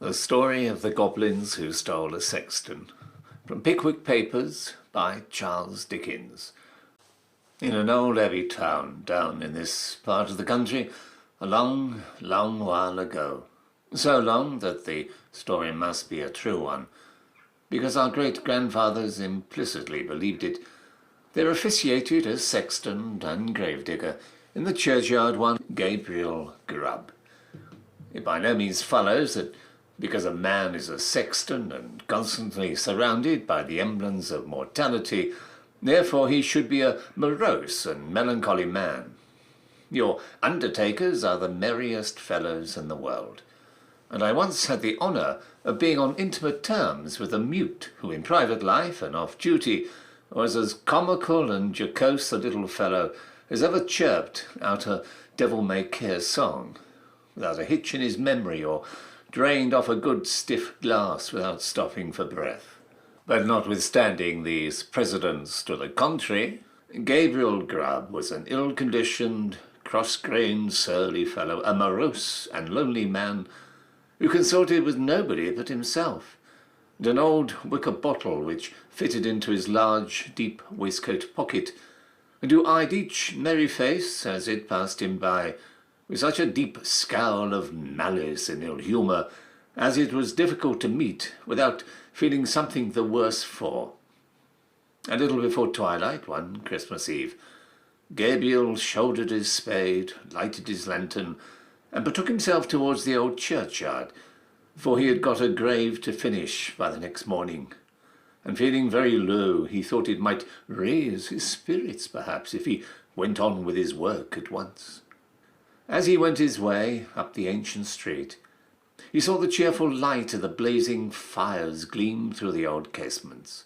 The Story of the Goblins Who Stole a Sexton, from Pickwick Papers by Charles Dickens. In an old abbey town down in this part of the country, a long, long while ago, so long that the story must be a true one, because our great-grandfathers implicitly believed it, there officiated as sexton and gravedigger in the churchyard one Gabriel Grubb. It by no means follows that because a man is a sexton and constantly surrounded by the emblems of mortality, therefore he should be a morose and melancholy man. Your undertakers are the merriest fellows in the world, and I once had the honour of being on intimate terms with a mute who in private life and off duty was as comical and jocose a little fellow as ever chirped out a devil-may-care song, without a hitch in his memory or drained off a good stiff glass without stopping for breath. But notwithstanding these precedents to the contrary, Gabriel Grubb was an ill-conditioned, cross-grained, surly fellow, a morose and lonely man who consorted with nobody but himself, and an old wicker bottle which fitted into his large, deep waistcoat pocket, and who eyed each merry face as it passed him by with such a deep scowl of malice and ill-humour as it was difficult to meet without feeling something the worse for. A little before twilight, one Christmas Eve, Gabriel shouldered his spade, lighted his lantern, and betook himself towards the old churchyard, for he had got a grave to finish by the next morning, and feeling very low, he thought it might raise his spirits, perhaps, if he went on with his work at once. As he went his way up the ancient street, he saw the cheerful light of the blazing fires gleam through the old casements,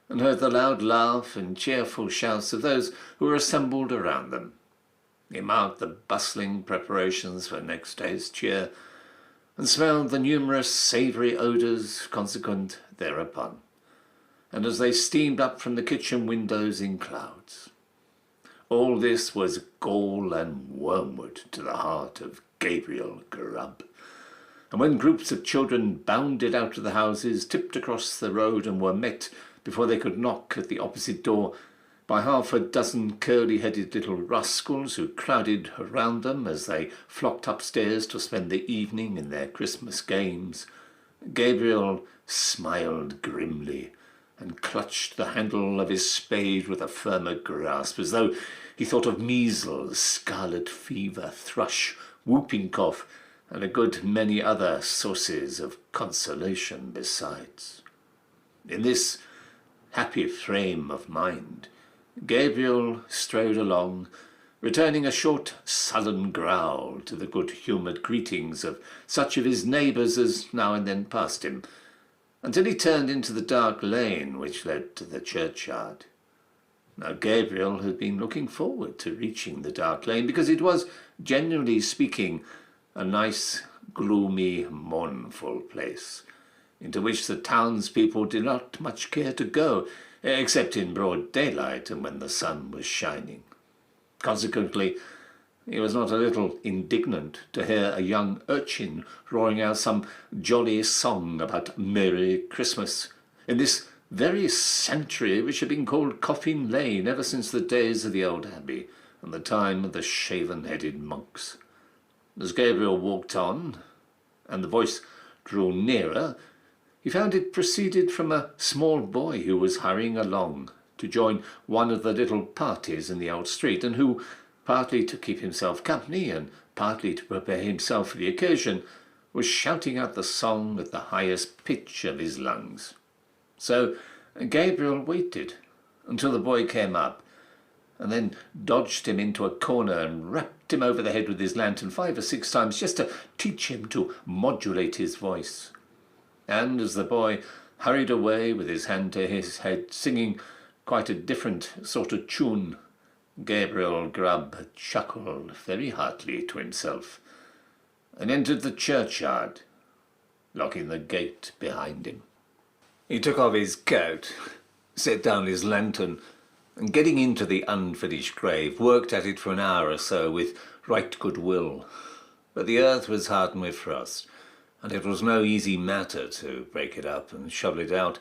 and heard the loud laugh and cheerful shouts of those who were assembled around them. He marked the bustling preparations for next day's cheer, and smelled the numerous savoury odours consequent thereupon, and as they steamed up from the kitchen windows in clouds. All this was gall and wormwood to the heart of Gabriel Grubb, and when groups of children bounded out of the houses, tipped across the road, and were met, before they could knock at the opposite door, by half a dozen curly-headed little rascals who crowded around them as they flocked upstairs to spend the evening in their Christmas games, Gabriel smiled grimly and clutched the handle of his spade with a firmer grasp, as though he thought of measles, scarlet fever, thrush, whooping cough, and a good many other sources of consolation besides. In this happy frame of mind, Gabriel strode along, returning a short, sullen growl to the good-humoured greetings of such of his neighbours as now and then passed him, until he turned into the dark lane which led to the churchyard. Now Gabriel had been looking forward to reaching the dark lane, because it was, generally speaking, a nice, gloomy, mournful place, into which the townspeople did not much care to go, except in broad daylight and when the sun was shining. Consequently, he was not a little indignant to hear a young urchin roaring out some jolly song about Merry Christmas, in this very sanctuary which had been called Coffin Lane ever since the days of the old abbey and the time of the shaven-headed monks. As Gabriel walked on, and the voice drew nearer, he found it proceeded from a small boy who was hurrying along to join one of the little parties in the old street, and who, partly to keep himself company and partly to prepare himself for the occasion, was shouting out the song at the highest pitch of his lungs. So Gabriel waited until the boy came up, and then dodged him into a corner and rapped him over the head with his lantern 5 or 6 times, just to teach him to modulate his voice. And as the boy hurried away with his hand to his head, singing quite a different sort of tune, Gabriel Grubb chuckled very heartily to himself, and entered the churchyard, locking the gate behind him. He took off his coat, set down his lantern, and getting into the unfinished grave, worked at it for an hour or so with right good will. But the earth was hardened with frost, and it was no easy matter to break it up and shovel it out.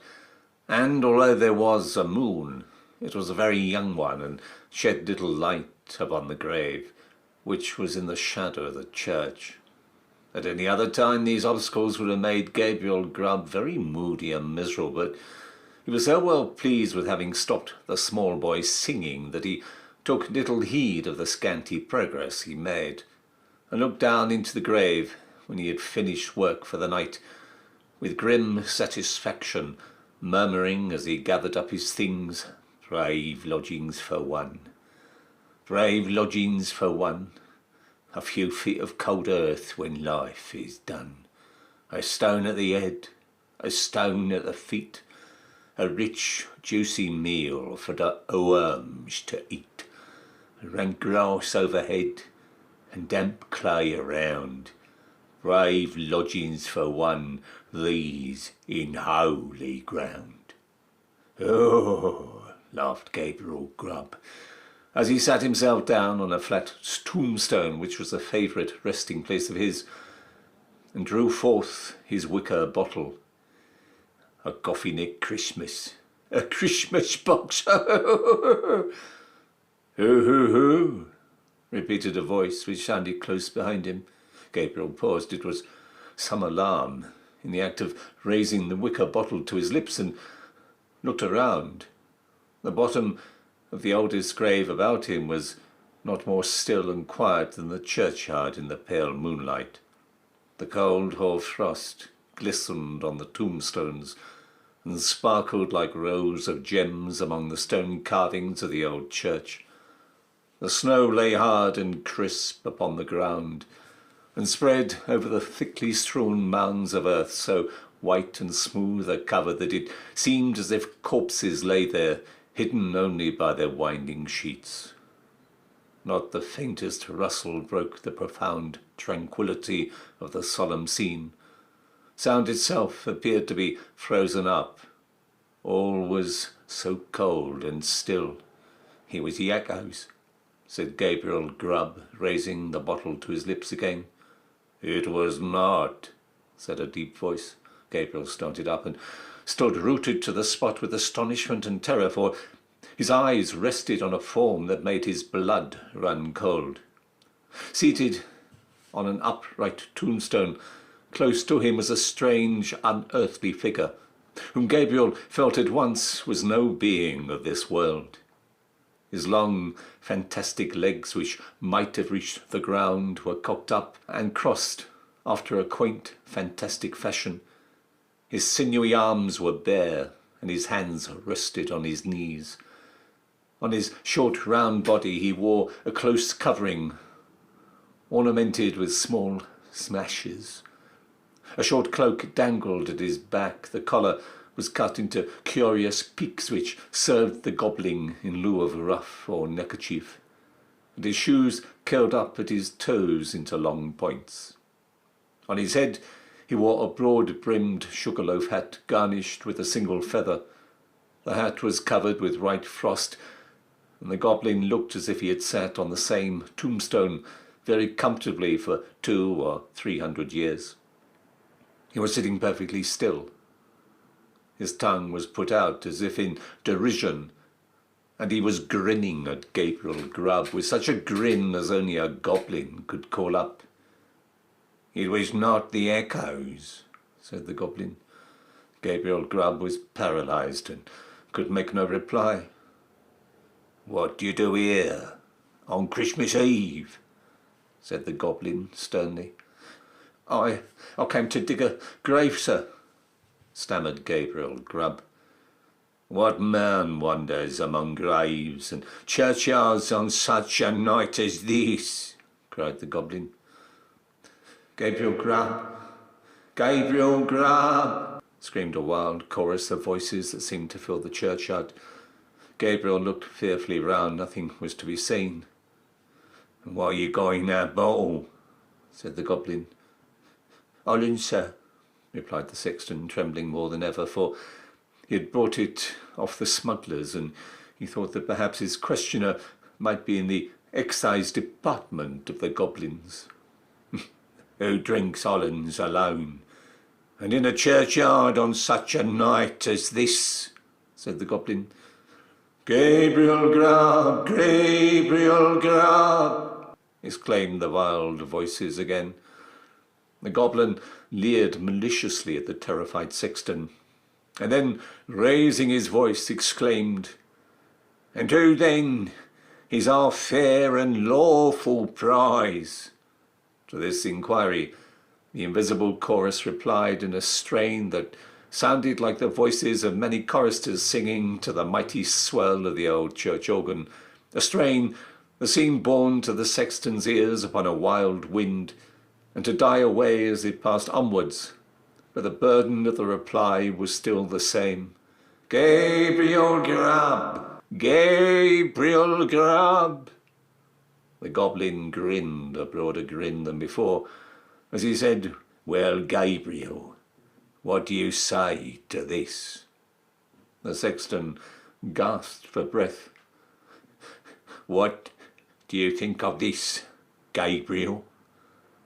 And although there was a moon, it was a very young one, and shed little light upon the grave, which was in the shadow of the church. At any other time these obstacles would have made Gabriel Grubb very moody and miserable, but he was so well pleased with having stopped the small boy singing that he took little heed of the scanty progress he made, and looked down into the grave when he had finished work for the night, with grim satisfaction, murmuring as he gathered up his things, "Brave lodgings for one, brave lodgings for one, a few feet of cold earth when life is done, a stone at the head, a stone at the feet, a rich juicy meal for the worms to eat, rank grass overhead and damp clay around, brave lodgings for one, these in holy ground." "Oh," laughed Gabriel Grubb, as he sat himself down on a flat tombstone which was a favourite resting place of his, and drew forth his wicker bottle. "A coffee-neck Christmas, a Christmas box, ho, ho, ho," repeated a voice which sounded close behind him. Gabriel paused. It was some alarm, in the act of raising the wicker bottle to his lips, and looked around. The bottom of the oldest grave about him was not more still and quiet than the churchyard in the pale moonlight. The cold hoar frost glistened on the tombstones and sparkled like rows of gems among the stone carvings of the old church. The snow lay hard and crisp upon the ground, and spread over the thickly strewn mounds of earth, so white and smooth a cover that it seemed as if corpses lay there, hidden only by their winding sheets. Not the faintest rustle broke the profound tranquillity of the solemn scene. Sound itself appeared to be frozen up. All was so cold and still. "It was the echoes," said Gabriel Grubb, raising the bottle to his lips again. "It was not," said a deep voice. Gabriel started up and stood rooted to the spot with astonishment and terror, for his eyes rested on a form that made his blood run cold. Seated on an upright tombstone, close to him was a strange, unearthly figure, whom Gabriel felt at once was no being of this world. His long, fantastic legs, which might have reached the ground, were cocked up and crossed after a quaint, fantastic fashion. His sinewy arms were bare, and his hands rested on his knees. On his short, round body he wore a close covering, ornamented with small smashes. A short cloak dangled at his back. The collar was cut into curious peaks which served the goblin in lieu of ruff or neckerchief, and his shoes curled up at his toes into long points. On his head he wore a broad-brimmed sugar-loaf hat garnished with a single feather. The hat was covered with white frost, and the goblin looked as if he had sat on the same tombstone very comfortably for 200 or 300 years. He was sitting perfectly still. His tongue was put out as if in derision, and he was grinning at Gabriel Grubb with such a grin as only a goblin could call up. "It was not the echoes," said the goblin. Gabriel Grubb was paralysed and could make no reply. "What do you do here on Christmas Eve?" said the goblin sternly. I came to dig a grave, sir," stammered Gabriel Grubb. "What man wanders among graves and churchyards on such a night as this?" cried the goblin. "Gabriel Grubb! Gabriel Grubb!" screamed a wild chorus of voices that seemed to fill the churchyard. Gabriel looked fearfully round. Nothing was to be seen. "What are you going that bottle?" said the goblin. "Holland, sir," replied the sexton, trembling more than ever, for he had brought it off the smugglers, and he thought that perhaps his questioner might be in the excise department of the goblins. "Who drinks Hollands alone?" "And in a churchyard on such a night as this," said the Goblin. "Gabriel Grubb, Gabriel Grubb," exclaimed the wild voices again. The Goblin leered maliciously at the terrified Sexton, and then, raising his voice, exclaimed, "And who then is our fair and lawful prize?" To this inquiry, the invisible chorus replied in a strain that sounded like the voices of many choristers singing to the mighty swell of the old church organ, a strain that seemed borne to the sexton's ears upon a wild wind, and to die away as it passed onwards, but the burden of the reply was still the same. "Gabriel Grubb! Gabriel Grubb!" The Goblin grinned a broader grin than before, as he said, "Well, Gabriel, what do you say to this?" The Sexton gasped for breath. "What do you think of this, Gabriel?"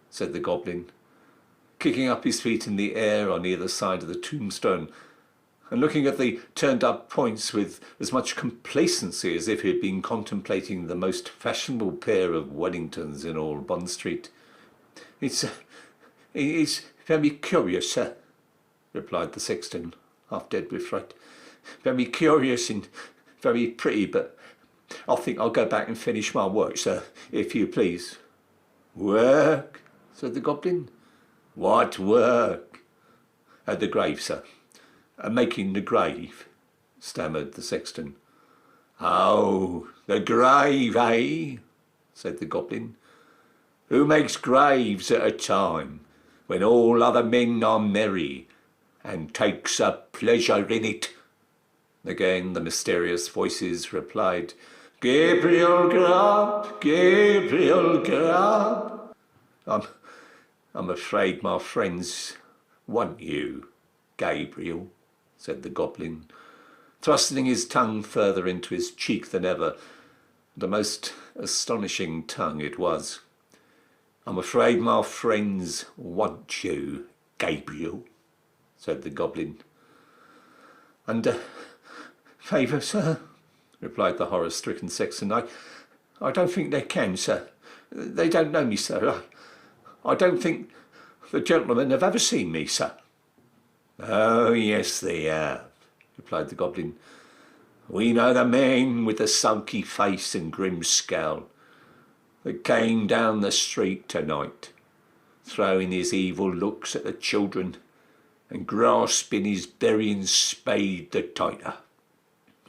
said the Goblin, kicking up his feet in the air on either side of the tombstone, and looking at the turned-up points with as much complacency as if he had been contemplating the most fashionable pair of Wellingtons in all Bond Street. It's very curious, sir," replied the Sexton, half dead with fright. "Very curious and very pretty, but I think I'll go back and finish my work, sir, if you please." "Work?" said the Goblin. "What work?" "At the grave, sir. Making the grave," stammered the Sexton. "Oh, the grave, eh?" said the Goblin. "Who makes graves at a time when all other men are merry, and takes a pleasure in it?" Again the mysterious voices replied, "Gabriel Grubb, Gabriel Grubb." I'm afraid my friends want you, Gabriel," said the Goblin, thrusting his tongue further into his cheek than ever, and a most astonishing tongue it was. "I'm afraid my friends want you, Gabriel," said the Goblin. "Under favour, sir," replied the horror-stricken Sexton. I don't think they can, sir. They don't know me, sir. I don't think the gentlemen have ever seen me, sir." "Oh, yes, they have," replied the Goblin. "We know the man with the sulky face and grim scowl that came down the street tonight, throwing his evil looks at the children and grasping his burying spade the tighter.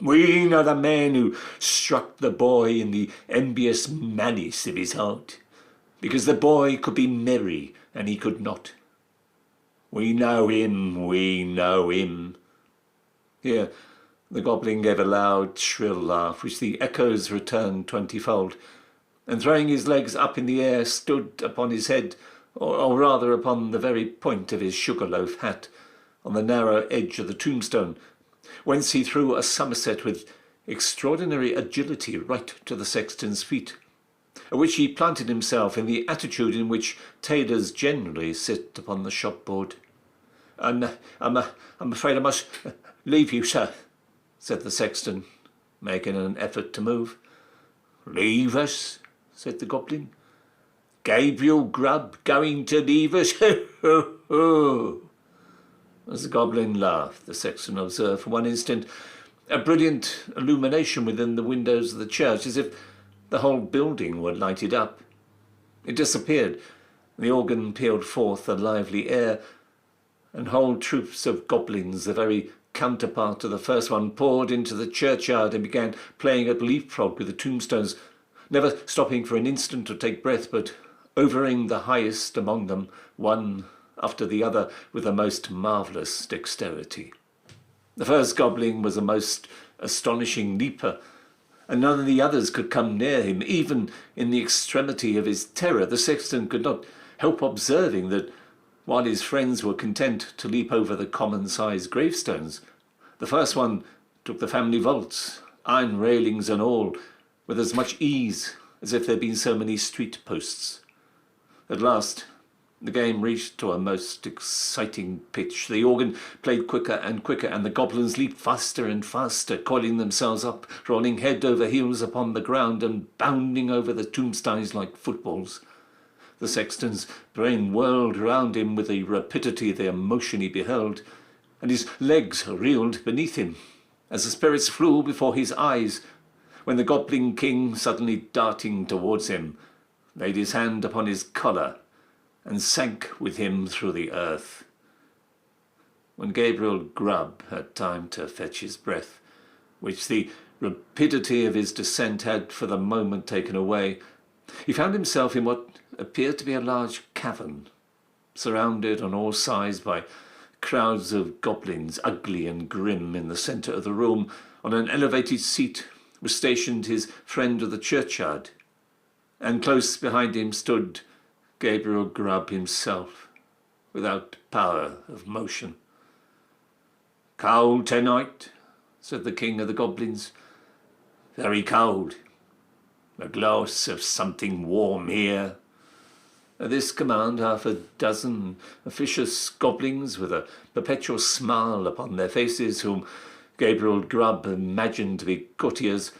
We know the man who struck the boy in the envious malice of his heart, because the boy could be merry and he could not. We know him, we know him." Here the Goblin gave a loud, shrill laugh, which the echoes returned 20-fold, and throwing his legs up in the air, stood upon his head, or rather upon the very point of his sugar-loaf hat, on the narrow edge of the tombstone, whence he threw a somerset with extraordinary agility right to the Sexton's feet, at which he planted himself in the attitude in which tailors generally sit upon the shop-board. "I'm afraid I must leave you, sir," said the Sexton, making an effort to move. "Leave us?" said the Goblin. "Gabriel Grubb going to leave us? Ho, ho, ho!" As the Goblin laughed, the Sexton observed for one instant a brilliant illumination within the windows of the church, as if the whole building were lighted up. It disappeared, the organ pealed forth a lively air, and whole troops of goblins, the very counterpart of the first one, poured into the churchyard and began playing at leapfrog with the tombstones, never stopping for an instant to take breath, but overing the highest among them, one after the other, with the most marvellous dexterity. The first goblin was a most astonishing leaper, and none of the others could come near him. Even in the extremity of his terror, the Sexton could not help observing that, while his friends were content to leap over the common-sized gravestones, the first one took the family vaults, iron railings and all, with as much ease as if there had been so many street posts. At last The game reached to a most exciting pitch. The organ played quicker and quicker, and the goblins leaped faster and faster, coiling themselves up, rolling head over heels upon the ground, and bounding over the tombstones like footballs. The sexton's brain whirled round him with the rapidity of the emotion he beheld, and his legs reeled beneath him, as the spirits flew before his eyes, when the Goblin King, suddenly darting towards him, laid his hand upon his collar, and sank with him through the earth. When Gabriel Grubb had time to fetch his breath, which the rapidity of his descent had for the moment taken away, he found himself in what appeared to be a large cavern, surrounded on all sides by crowds of goblins, ugly and grim. In the centre of the room, on an elevated seat, was stationed his friend of the churchyard, and close behind him stood Gabriel Grubb himself, without power of motion. "Cold tonight?" said the king of the goblins. "Very cold. A glass of something warm here." At this command, half a dozen officious goblins, with a perpetual smile upon their faces, whom Gabriel Grubb imagined to be courtiers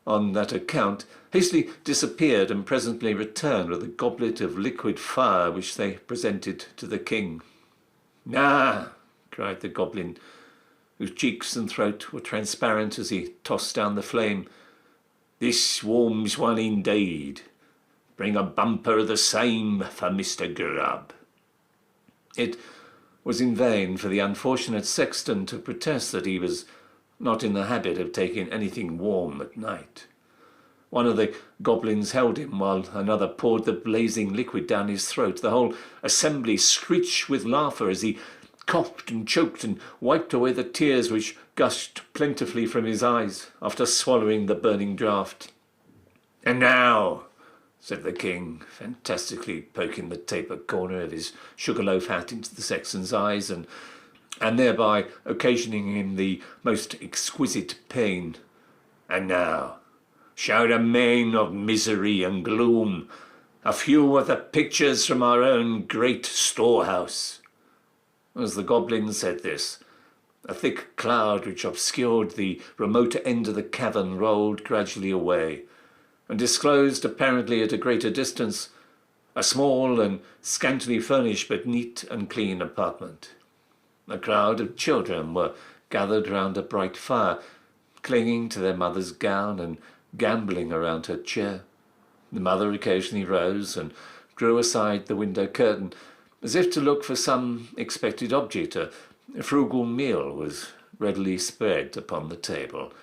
on that account, hastily disappeared, and presently returned with a goblet of liquid fire, which they presented to the king. "Ah!" cried the goblin, whose cheeks and throat were transparent as he tossed down the flame. "This warms one indeed. Bring a bumper of the same for Mr. Grubb." It was in vain for the unfortunate Sexton to protest that he was not in the habit of taking anything warm at night. One of the goblins held him, while another poured the blazing liquid down his throat. The whole assembly screeched with laughter as he coughed and choked and wiped away the tears which gushed plentifully from his eyes after swallowing the burning draught. "And now," said the king, fantastically poking the taper corner of his sugar-loaf hat into the sexton's eyes, and thereby occasioning him the most exquisite pain. "And now, show the men of misery and gloom a few of the pictures from our own great storehouse." As the goblin said this, a thick cloud which obscured the remoter end of the cavern rolled gradually away, and disclosed, apparently at a greater distance, a small and scantily furnished but neat and clean apartment. A crowd of children were gathered round a bright fire, clinging to their mother's gown and gambolling around her chair. The mother occasionally rose and drew aside the window curtain, as if to look for some expected object. A frugal meal was readily spread upon the table,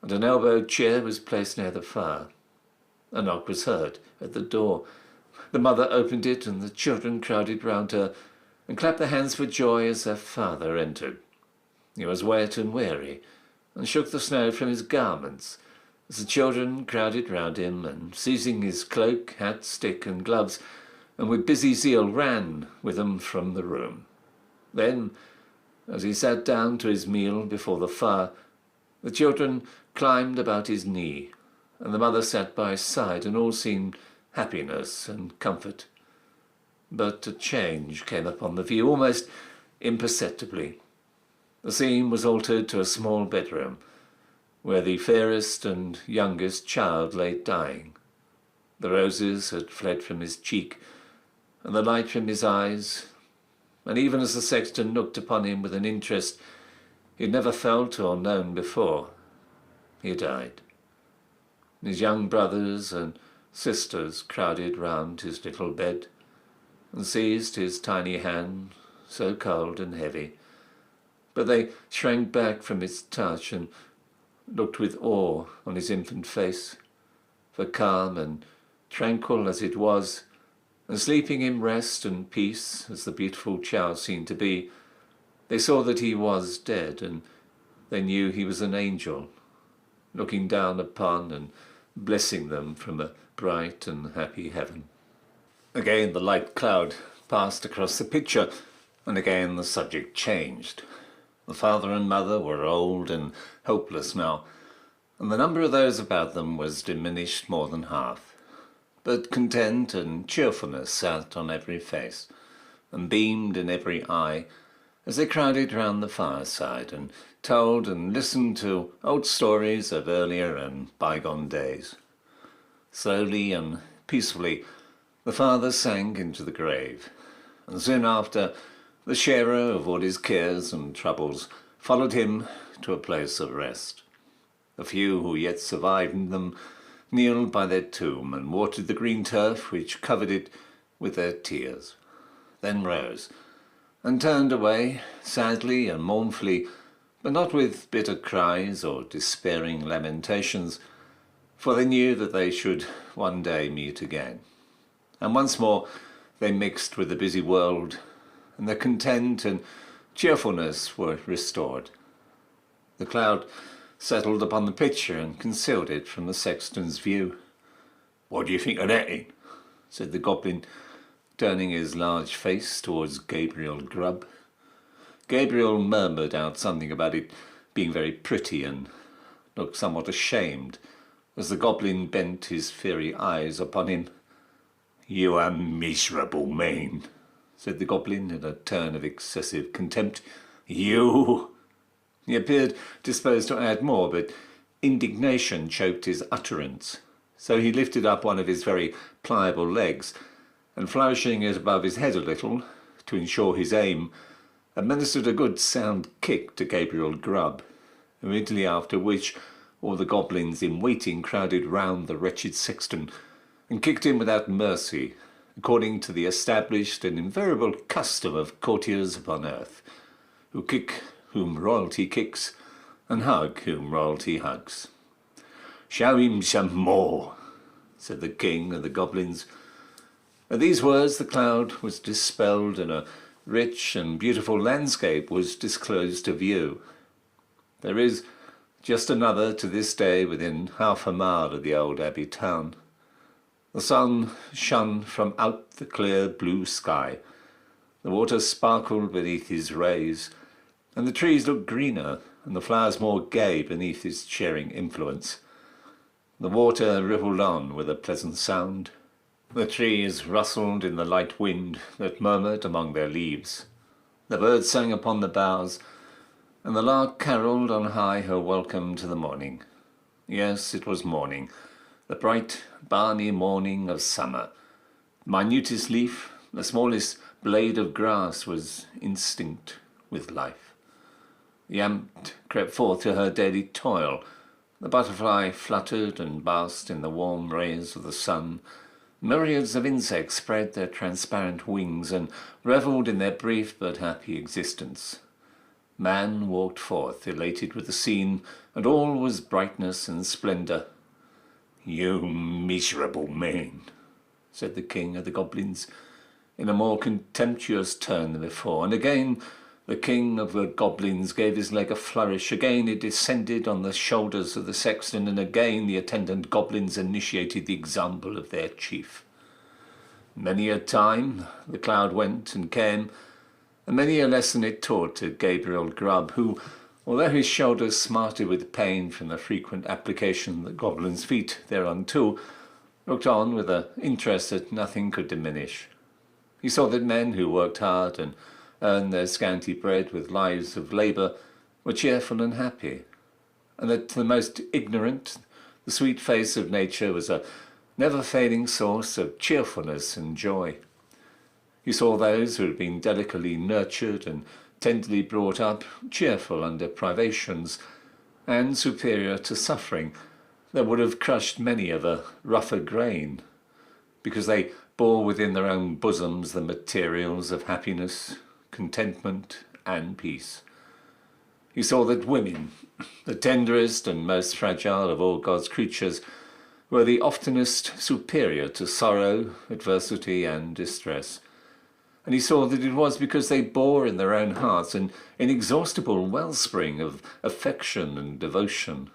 and an elbowed chair was placed near the fire. A knock was heard at the door. The mother opened it, and the children crowded round her and clapped their hands for joy as their father entered. He was wet and weary, and shook the snow from his garments, as the children crowded round him, and seizing his cloak, hat, stick, and gloves, and with busy zeal ran with them from the room. Then, as he sat down to his meal before the fire, the children climbed about his knee, and the mother sat by his side, and all seemed happiness and comfort. But a change came upon the view, almost imperceptibly. The scene was altered to a small bedroom, where the fairest and youngest child lay dying. The roses had fled from his cheek, and the light from his eyes, and even as the sexton looked upon him with an interest he had never felt or known before, he died. His young brothers and sisters crowded round his little bed, and seized his tiny hand, so cold and heavy, but they shrank back from its touch and looked with awe on his infant face, for calm and tranquil as it was, and sleeping in rest and peace as the beautiful child seemed to be, they saw that he was dead, and they knew he was an angel, looking down upon and blessing them from a bright and happy heaven. Again the light cloud passed across the picture, and again the subject changed. The father and mother were old and hopeless now, and the number of those about them was diminished more than half. But content and cheerfulness sat on every face. and beamed in every eye as they crowded round the fireside and told and listened to old stories of earlier and bygone days. Slowly and peacefully the father sank into the grave, and soon after the sharer of all his cares and troubles followed him to a place of rest. The few who yet survived in them kneeled by their tomb and watered the green turf which covered it with their tears, then rose and turned away sadly and mournfully, but not with bitter cries or despairing lamentations, for they knew that they should one day meet again. And once more they mixed with the busy world, and their content and cheerfulness were restored. The cloud settled upon the picture and concealed it from the sexton's view. "What do you think of that, then?" said the goblin, turning his large face towards Gabriel Grubb. Gabriel murmured out something about it being very pretty and looked somewhat ashamed as the goblin bent his fiery eyes upon him. "You are miserable man," said the goblin in a tone of excessive contempt. "You—" He appeared disposed to add more, but indignation choked his utterance, so he lifted up one of his very pliable legs, and flourishing it above his head a little, to ensure his aim, administered a good sound kick to Gabriel Grubb, immediately after which all the goblins in waiting crowded round the wretched sexton, and kicked him without mercy, according to the established and invariable custom of courtiers upon earth, who kick whom royalty kicks, and hug whom royalty hugs. "Show him some more," said the king of the goblins. At these words the cloud was dispelled, and a rich and beautiful landscape was disclosed to view. There is just another to this day within half a mile of the old abbey town. The sun shone from out the clear blue sky, the water sparkled beneath his rays, and the trees looked greener and the flowers more gay beneath his cheering influence. The water rippled on with a pleasant sound. The trees rustled in the light wind that murmured among their leaves. The birds sang upon the boughs, and the lark carolled on high her welcome to the morning. Yes, it was morning, the bright, balmy morning of summer. The minutest leaf, the smallest blade of grass was instinct with life. The ant crept forth to her daily toil. The butterfly fluttered and basked in the warm rays of the sun. Myriads of insects spread their transparent wings and revelled in their brief but happy existence. Man walked forth, elated with the scene, and all was brightness and splendour. "You miserable man," said the king of the goblins, in a more contemptuous tone than before, and again the king of the goblins gave his leg a flourish. Again it descended on the shoulders of the sexton, and again the attendant goblins initiated the example of their chief. Many a time the cloud went and came, and many a lesson it taught to Gabriel Grubb, who, although his shoulders smarted with pain from the frequent application of the goblin's feet thereunto, looked on with an interest that nothing could diminish. He saw that men who worked hard and earned their scanty bread with lives of labour were cheerful and happy, and that to the most ignorant the sweet face of nature was a never-failing source of cheerfulness and joy. He saw those who had been delicately nurtured and tenderly brought up cheerful under privations, and superior to suffering that would have crushed many of a rougher grain, because they bore within their own bosoms the materials of happiness, contentment, and peace. He saw that women, the tenderest and most fragile of all God's creatures, were the oftenest superior to sorrow, adversity, and distress. And he saw that it was because they bore in their own hearts an inexhaustible wellspring of affection and devotion.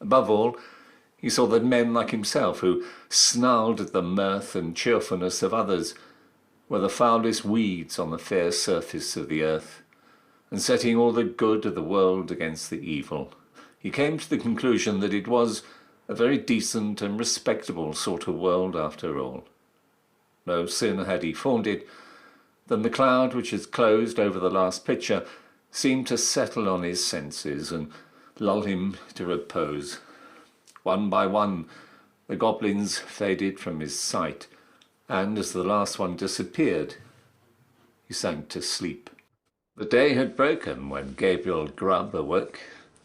Above all, he saw that men like himself, who snarled at the mirth and cheerfulness of others, were the foulest weeds on the fair surface of the earth, and setting all the good of the world against the evil, he came to the conclusion that it was a very decent and respectable sort of world after all. No sooner had he formed it Then the cloud which had closed over the last picture seemed to settle on his senses and lull him to repose. One by one, the goblins faded from his sight, and as the last one disappeared, he sank to sleep. The day had broken when Gabriel Grubb awoke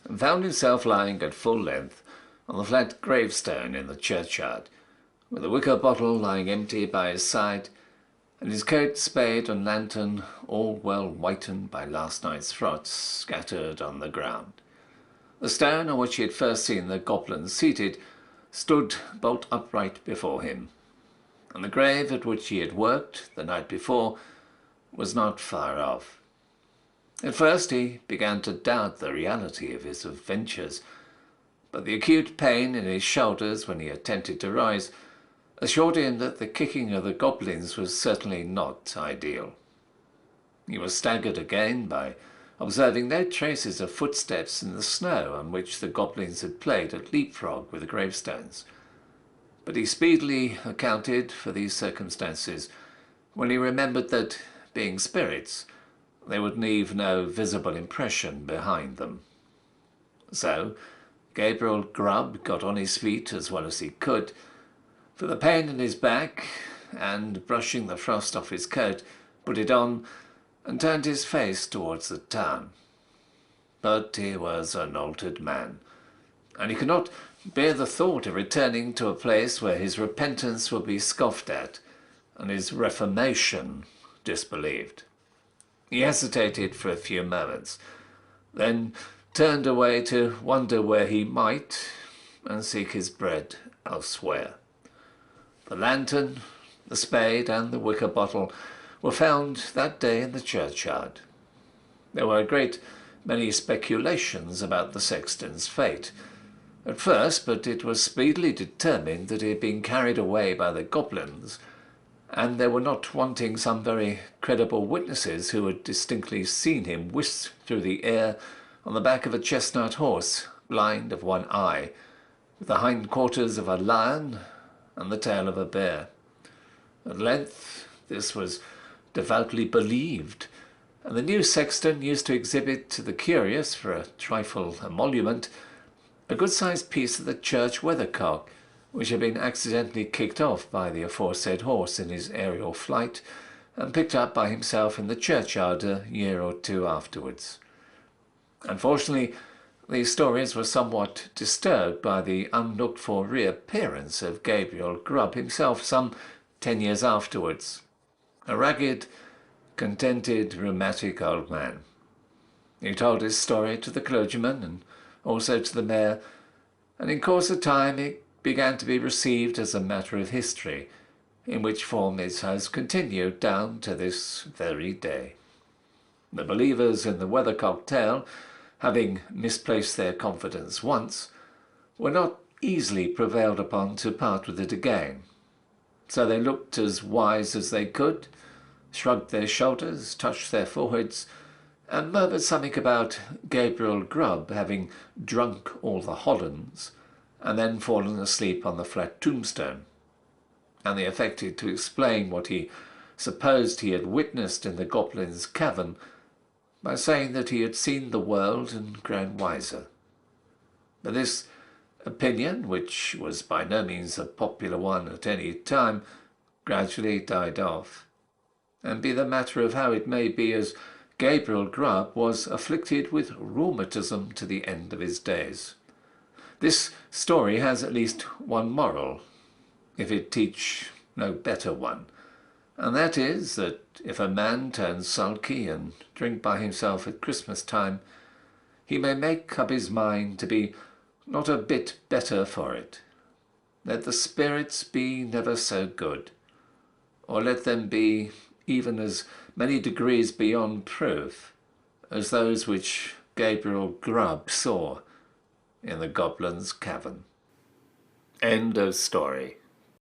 and found himself lying at full length on the flat gravestone in the churchyard, with a wicker bottle lying empty by his side, and his coat, spade, and lantern, all well whitened by last night's frost, scattered on the ground. The stone on which he had first seen the goblins seated stood bolt upright before him, and the grave at which he had worked the night before was not far off. At first he began to doubt the reality of his adventures, but the acute pain in his shoulders when he attempted to rise assured him that the kicking of the goblins was certainly not ideal. He was staggered again by observing no traces of footsteps in the snow on which the goblins had played at leapfrog with the gravestones. But he speedily accounted for these circumstances when he remembered that, being spirits, they would leave no visible impression behind them. So Gabriel Grubb got on his feet as well as he could, for the pain in his back, and, brushing the frost off his coat, put it on and turned his face towards the town. But he was an altered man, and he could not bear the thought of returning to a place where his repentance would be scoffed at and his reformation disbelieved. He hesitated for a few moments, then turned away to wonder where he might and seek his bread elsewhere. The lantern, the spade, and the wicker bottle were found that day in the churchyard. There were a great many speculations about the sexton's fate at first, but it was speedily determined that he had been carried away by the goblins, and there were not wanting some very credible witnesses who had distinctly seen him whisk through the air on the back of a chestnut horse, blind of one eye, with the hindquarters of a lion and the tail of a bear. At length this was devoutly believed, and the new sexton used to exhibit to the curious, for a trifle emolument, a good-sized piece of the church weathercock, which had been accidentally kicked off by the aforesaid horse in his aerial flight, and picked up by himself in the churchyard a year or two afterwards. Unfortunately, these stories were somewhat disturbed by the unlooked-for reappearance of Gabriel Grubb himself some 10 years afterwards, a ragged, contented, rheumatic old man. He told his story to the clergyman and also to the mayor, and in course of time it began to be received as a matter of history, in which form it has continued down to this very day. The believers in the weathercock tale, having misplaced their confidence once, were not easily prevailed upon to part with it again. So they looked as wise as they could, shrugged their shoulders, touched their foreheads, and murmured something about Gabriel Grubb having drunk all the Hollands, and then fallen asleep on the flat tombstone, and they affected to explain what he supposed he had witnessed in the Goblin's cavern by saying that he had seen the world and grown wiser. But this opinion, which was by no means a popular one at any time, gradually died off, and be the matter of how it may be, as Gabriel Grubb was afflicted with rheumatism to the end of his days. This story has at least one moral, if it teach no better one, and that is that if a man turns sulky and drink by himself at Christmas time, he may make up his mind to be not a bit better for it. Let the spirits be never so good, or let them be even as many degrees beyond proof as those which Gabriel Grubb saw in the Goblin's cavern. End of story.